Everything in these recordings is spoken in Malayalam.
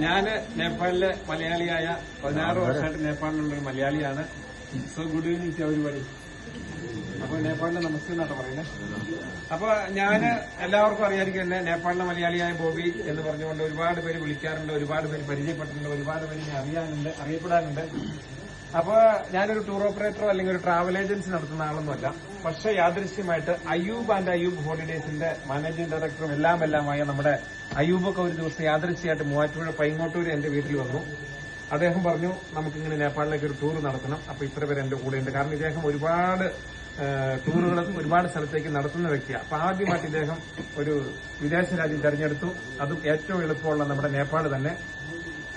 ഞാന് നേപ്പാളിലെ മലയാളിയായ 16 വർഷമായിട്ട് നേപ്പാളിലുള്ള ഒരു മലയാളിയാണ്. So good evening to everybody. അപ്പൊ നേപ്പാളിലെ നമസ്തേ എന്നാണ് പറയുന്നത്. അപ്പൊ ഞാന് എല്ലാവർക്കും അറിയാമായിരിക്കും എന്നെ നേപ്പാളിലെ മലയാളിയായ ബോബി എന്ന് പറഞ്ഞുകൊണ്ട് ഒരുപാട് പേര് വിളിക്കാറുണ്ട്, ഒരുപാട് പേര് പരിചയപ്പെട്ടിട്ടുണ്ട്, ഒരുപാട് പേര് അറിയപ്പെടാനുണ്ട്. അപ്പൊ ഞാനൊരു ടൂർ ഓപ്പറേറ്ററോ അല്ലെങ്കിൽ ഒരു ട്രാവൽ ഏജൻസി നടത്തുന്ന ആളൊന്നുമല്ല. പക്ഷെ യാദൃശ്യമായിട്ട് അയ്യൂബ് ആൻഡ് അയ്യൂബ് ഹോളിഡേസിന്റെ മാനേജിംഗ് ഡയറക്ടറും എല്ലാമായ നമ്മുടെ അയ്യൂബൊക്കെ ഒരു ദിവസം യാദൃശ്യമായിട്ട് മൂവാറ്റുപുഴ പൈങ്ങോട്ടൂർ എന്റെ വീട്ടിൽ വന്നു. അദ്ദേഹം പറഞ്ഞു നമുക്കിങ്ങനെ നേപ്പാളിലേക്ക് ഒരു ടൂർ നടത്തണം. അപ്പൊ ഇത്ര പേര് എന്റെ കൂടെയുണ്ട്. കാരണം ഇദ്ദേഹം ഒരുപാട് ടൂറുകളും ഒരുപാട് സ്ഥലത്തേക്ക് നടത്തുന്ന വ്യക്തിയാണ്. അപ്പൊ ആദ്യമായിട്ട് ഇദ്ദേഹം ഒരു വിദേശ രാജ്യം തെരഞ്ഞെടുത്തു. അതും ഏറ്റവും എളുപ്പമുള്ള നമ്മുടെ നേപ്പാൾ തന്നെ.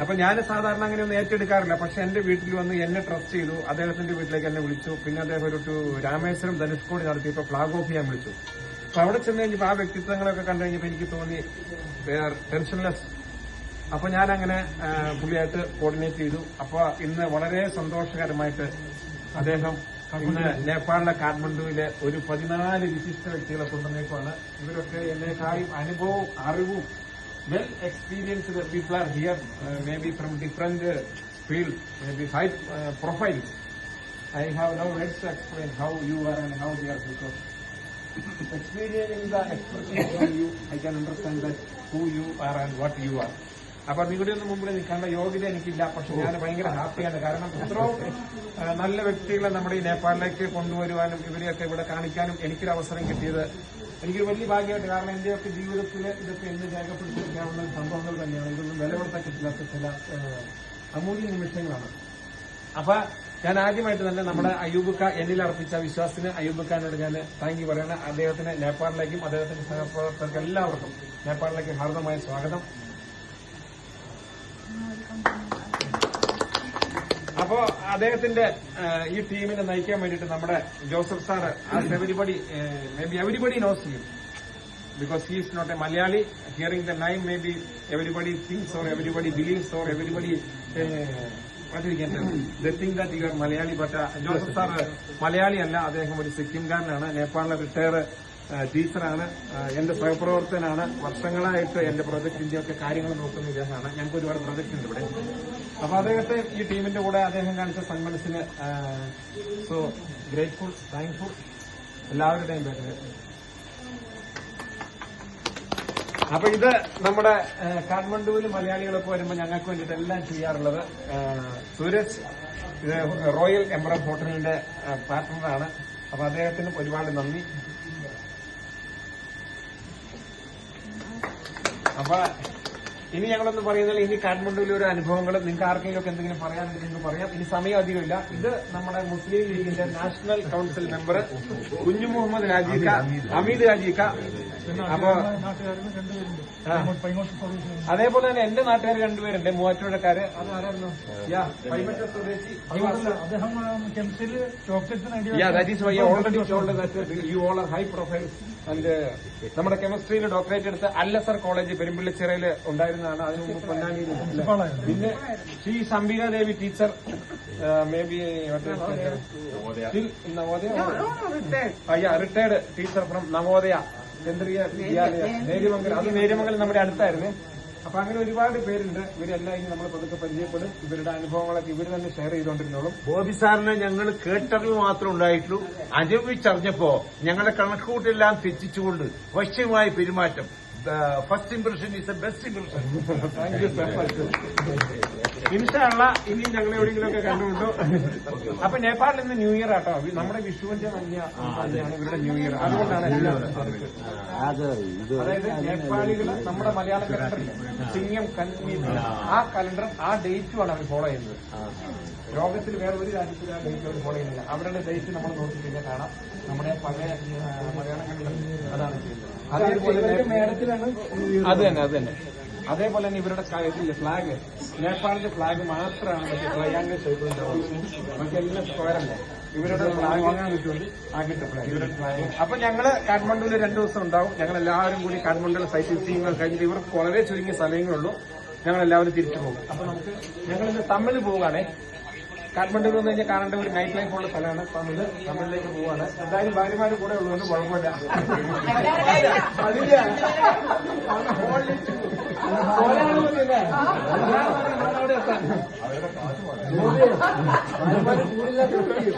അപ്പൊ ഞാൻ സാധാരണ അങ്ങനെയൊന്നും ഏറ്റെടുക്കാറില്ല. പക്ഷെ എന്റെ വീട്ടിൽ വന്ന് എന്നെ ട്രസ്റ്റ് ചെയ്തു. അദ്ദേഹത്തിന്റെ വീട്ടിലേക്ക് എന്നെ വിളിച്ചു. പിന്നെ അദ്ദേഹം ഒരു രാമേശ്വരം ധനുഷ്കോടി നടത്തിയപ്പോൾ ഫ്ളാഗ് ഓഫ് ചെയ്യാൻ വിളിച്ചു. അപ്പൊ അവിടെ ചെന്ന് കഴിഞ്ഞപ്പോൾ ആ വ്യക്തിത്വങ്ങളൊക്കെ കണ്ടു കഴിഞ്ഞപ്പോൾ എനിക്ക് തോന്നി ടെൻഷൻലെസ്. അപ്പൊ ഞാൻ അങ്ങനെ പുള്ളിയായിട്ട് കോർഡിനേറ്റ് ചെയ്തു. അപ്പൊ ഇന്ന് വളരെ സന്തോഷകരമായിട്ട് അദ്ദേഹം ഇന്ന് നേപ്പാളിലെ കാഠ്മണ്ഡുവിലെ ഒരു 14 വിശിഷ്ട വ്യക്തികളെ കൊണ്ടുവന്നേക്കുവാണ്. ഇവരൊക്കെ എന്നേക്കാളും അനുഭവവും അറിവും well experienced people are here, maybe from different fields, maybe 5 profiles. I have no words to explain how you are and how they are, because experiencing the expression from you, I can understand that who you are and what you are. അപ്പൊ നിങ്ങളുടെ ഒന്നും മുമ്പിൽ നിൽക്കേണ്ട യോഗ്യത എനിക്കില്ല. പക്ഷെ ഞാൻ ഭയങ്കര ഹാപ്പിയാണ്. കാരണം ഇത്രയും നല്ല വ്യക്തികളെ നമ്മുടെ ഈ നേപ്പാളിലേക്ക് കൊണ്ടുവരുവാനും ഇവരെയൊക്കെ ഇവിടെ കാണിക്കാനും എനിക്കൊരു അവസരം കിട്ടിയത് എനിക്കൊരു വലിയ ഭാഗ്യമായിട്ട്. കാരണം എന്റെയൊക്കെ ജീവിതത്തിൽ ഇതൊക്കെ എന്ന് രേഖപ്പെടുത്തിയിരിക്കാവുന്ന സംഭവങ്ങൾ തന്നെയാണ്. ഇതൊന്നും വിലപ്പെടുത്താൻ കിട്ടില്ലാത്ത ചില അമൂല്യ നിമിഷങ്ങളാണ്. അപ്പൊ ഞാൻ ആദ്യമായിട്ട് തന്നെ നമ്മുടെ അയ്യൂബക്ക എന്നിൽ അർപ്പിച്ച വിശ്വാസത്തിന് അയ്യൂബക്കാനോട് ഞാൻ താങ്ക് യു പറയണം. അദ്ദേഹത്തിന് നേപ്പാളിലേക്കും അദ്ദേഹത്തിന്റെ സഹപ്രവർത്തകർക്ക് എല്ലാവർക്കും നേപ്പാളിലേക്ക് ഹാർദമായ സ്വാഗതം. അപ്പോ അദ്ദേഹത്തിന്റെ ഈ ടീമിനെ നയിക്കാൻ വേണ്ടിയിട്ട് നമ്മുടെ Joseph sir, everybody knows him because he is not a Malayali. Hearing the name, maybe everybody thinks or everybody believes or everybody what we can tell, they think that you are Malayali, but Joseph sir Malayali അല്ല. അദ്ദേഹം ഒരു സിക്കിംകാരനാണ്. നേപ്പാളിലെ റിട്ടയർ ടീച്ചറാണ്. എന്റെ സഹപ്രവർത്തകനാണ്. വർഷങ്ങളായിട്ട് എന്റെ പ്രൊജക്ടിന്റെ ഒക്കെ കാര്യങ്ങൾ നോക്കുന്ന ഇദ്ദേഹമാണ്. ഞങ്ങൾക്ക് ഒരുപാട് പ്രൊജക്ട് ഉണ്ട് ഇവിടെ. അപ്പൊ അദ്ദേഹത്തെ ഈ ടീമിന്റെ കൂടെ അദ്ദേഹം കാണിച്ച സന്മനസ്സിന് സോ ഗ്രേറ്റ്ഫുൾ, താങ്ക്ഫുൾ എല്ലാവരുടെയും പേര്. അപ്പൊ ഇത് നമ്മുടെ കാഠ്മണ്ഡുവിൽ മലയാളികളൊക്കെ വരുമ്പോൾ ഞങ്ങൾക്ക് വേണ്ടിയിട്ട് എല്ലാം ചെയ്യാറുള്ളത് സൂരജ്, ഇത് റോയൽ എംബറം ഹോട്ടലിന്റെ പാർട്ട്ണറാണ്. അപ്പൊ അദ്ദേഹത്തിനും ഒരുപാട് നന്ദി. അപ്പൊ ഇനി ഞങ്ങളൊന്നും പറയുന്നില്ല. ഇനി കാഠ്മണ്ഡുവിലെ ഒരു അനുഭവങ്ങൾ നിങ്ങൾക്ക് ആർക്കെങ്കിലും ഒക്കെ എന്തെങ്കിലും പറയാനുണ്ടെങ്കിൽ നിങ്ങൾക്ക് പറയാം. ഇനി സമയം അധികമില്ല. ഇത് നമ്മുടെ മുസ്ലിം ലീഗിന്റെ നാഷണൽ കൌൺസിൽ മെമ്പർ കുഞ്ഞു മുഹമ്മദ് രാജിക്ക, അമീദ് രാജിക്ക. അപ്പൊ അതേപോലെ തന്നെ എന്റെ നാട്ടുകാർ 2 പേരുണ്ട്, മൂവാറ്റുപുഴക്കാര്. അത് ആരായിരുന്നു? പൈമറ്റ സ്വദേശി. That is why already told that you all are high profile. And നമ്മുടെ കെമിസ്ട്രിയിൽ ഡോക്ടറേറ്റ് എടുത്ത് അല്ലസർ കോളേജ് പെരുമ്പിള്ളിച്ചിറയിൽ ഉണ്ടായിരുന്നതാണ്. അതിന് മുമ്പ് പൊന്നാനിയിൽ. പിന്നെ Shri Sambika Devi teacher, may be retired teacher from Navodaya Kendriya Vidyalaya Neriyamangalam. അത് നേര്യമംഗലം നമ്മുടെ അടുത്തായിരുന്നു. അപ്പൊ അങ്ങനെ ഒരുപാട് പേരുണ്ട്. ഇവരെല്ലാം ഇനി നമ്മൾ പതുക്കെ പരിചയപ്പെടും. ഇവരുടെ അനുഭവങ്ങളൊക്കെ ഇവർ തന്നെ ഷെയർ ചെയ്തുകൊണ്ടിരുന്നോളും. ബോബി സാറിനെ ഞങ്ങൾ കേട്ടറിവ് മാത്രമേ ഉണ്ടായിട്ടുള്ളൂ. അനുഭവിച്ചറിഞ്ഞപ്പോ ഞങ്ങളുടെ കണക്കുകൂട്ടെല്ലാം തെറ്റിച്ചുകൊണ്ട് വശ്യമായ പെരുമാറ്റം. First impression is the best impression. Thank you so much. Inshallah ഇനി ഞങ്ങൾ എവിടെയെങ്കിലുമൊക്കെ കണ്ടുകൊണ്ടു. അപ്പൊ നേപ്പാളിൽ ഇന്ന് ന്യൂ ഇയർ ആട്ടോ. നമ്മുടെ വിഷുവിന്റെ തന്നെയാണ് ഇവരുടെ ന്യൂ ഇയർ. അതുകൊണ്ടാണ് അതായത് നേപ്പാളികൾ നമ്മുടെ മലയാള കലണ്ടറിൽ ചിങ്ങം കന്നി ആ കലണ്ടർ ആ ഡേറ്റുമാണ് അവർ ഫോളോ ചെയ്യുന്നത്. ലോകത്തിൽ വേറെ ഒരു രാജ്യത്തിൽ ആ ഡേറ്റ് അവർ ഫോളോ ചെയ്യുന്നില്ല. അവരുടെ ഡേറ്റ് നമ്മൾ നോക്കിക്കഴിഞ്ഞാൽ കാണാം. നമ്മുടെ പഴയ മലയാള കലണ്ടർ അതാണ് ചെയ്യുന്നത്. അതേപോലെ അത് തന്നെ അതേപോലെ തന്നെ ഇവരുടെ ഫ്ലാഗ്, നേപ്പാളിന്റെ ഫ്ലാഗ് മാത്രമാണ് മറ്റേ ട്രയാങ്കിൾ ഷേപ്പിലുണ്ടാവും. മറ്റെല്ലാം സ്ക്വയറല്ലേ ഇവരുടെ ഫ്ലാഗ്. ഇവരുടെ ഫ്ലാഗ്. അപ്പൊ ഞങ്ങള് കാഠ്മണ്ഡുവിൽ 2 ദിവസം ഉണ്ടാവും. ഞങ്ങൾ എല്ലാവരും കൂടി കാഠ്മണ്ഡുവിലെ സൈറ്റ് സീയിങ് കഴിഞ്ഞിട്ട് ഇവർക്ക് വളരെ ചുരുങ്ങിയ സ്ഥലങ്ങളുള്ളൂ. ഞങ്ങൾ എല്ലാവരും തിരിച്ചു പോകും. അപ്പൊ നമുക്ക് ഞങ്ങളിന്ന് തമിഴ് പോവുകയാണേ. കാഠ്മണ്ഡുവിൽ വന്നു കഴിഞ്ഞാൽ കാണേണ്ട ഒരു നൈറ്റ് ലൈഫ് ഉള്ള സ്ഥലമാണ് തമിഴിലേക്ക് പോവാണ്. എന്തായാലും ഭാര്യമാര് കൂടെ ഉള്ളതുകൊണ്ട് കുഴപ്പമില്ല. അതില്ല അവിടെ എത്താൻ പക്ഷേ